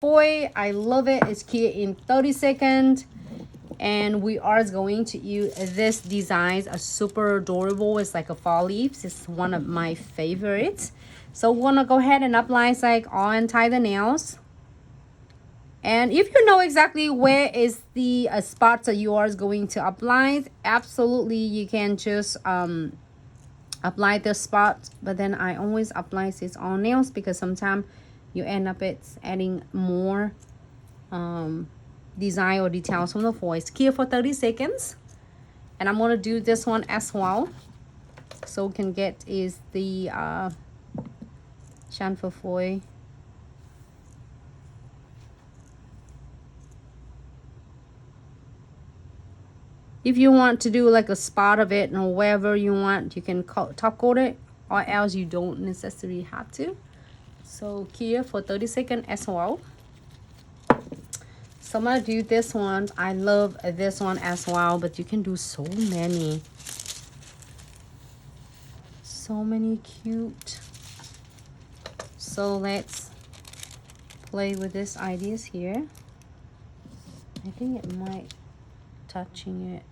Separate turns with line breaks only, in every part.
foil. I love it. It's clear in 30 seconds. And we are going to use this design, a super adorable. It's like a fall leaves. It's one of my favorites. So we're gonna go ahead and apply like all and tie the nails. And if you know exactly where is the spots that you are going to apply, absolutely you can just apply the spots. But then I always apply this on nails because sometimes you end up it's adding more design or details from the foil. It's clear for 30 seconds. And I'm gonna do this one as well, so we can get is the chamfer foil. If you want to do like a spot of it or wherever you want, you can top coat it, or else you don't necessarily have to. So clear for 30 seconds as well. So I'm gonna do this one. I love this one as well, but you can do so many cute. So let's play with these ideas here. I think it might touching it.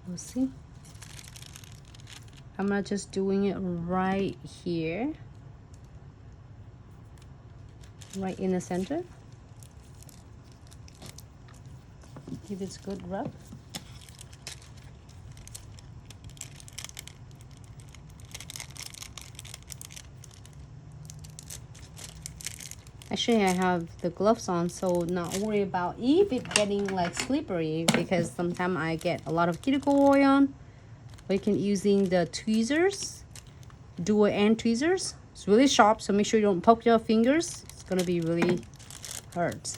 We'll see. I'm not just doing it right here, right in the center. Give it a good rub. Actually, I have the gloves on, so not worry about if it getting like slippery, because sometimes I get a lot of cuticle oil on. But you can using the tweezers, dual end tweezers. It's really sharp, so make sure you don't poke your fingers. It's gonna be really hurt.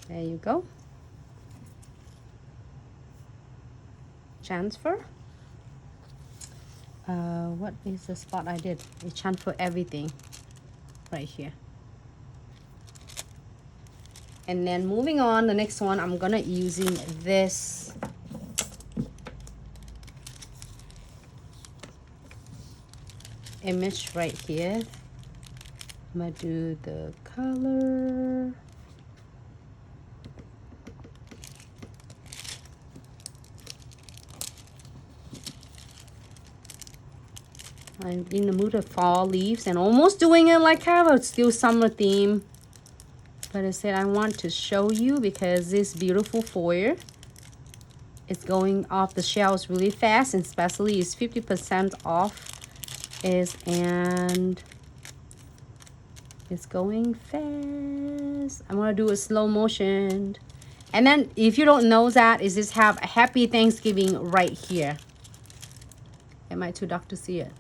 There you go. Transfer. What is the spot I did? It transfer everything right here. And then moving on, the next one, I'm gonna using this image right here. I'm gonna do the color. I'm in the mood of fall leaves and almost doing it like kind of still summer theme. But I said I want to show you because this beautiful foil is going off the shelves really fast, and especially it's 50% off and it's going fast. I'm gonna do a slow motion. And then if you don't know that, is just have a happy Thanksgiving right here. Am I too dark to see it?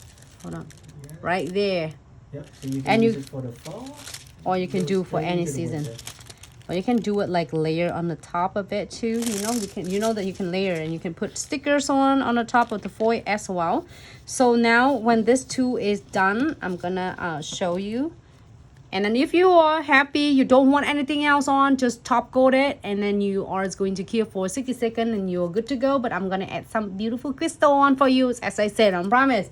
Hold on. Yeah. Right there.
Yep. So you can use it for the fall,
or you can do for any season. Or you can do it like layer on the top of it too. You know, you know that you can layer, and you can put stickers on the top of the foil as well. So now when this two is done, I'm gonna show you. And then if you are happy, you don't want anything else on, just top coat it, and then you are going to cure for 60 seconds and you're good to go. But I'm gonna add some beautiful crystal on for you, as I said, I promise.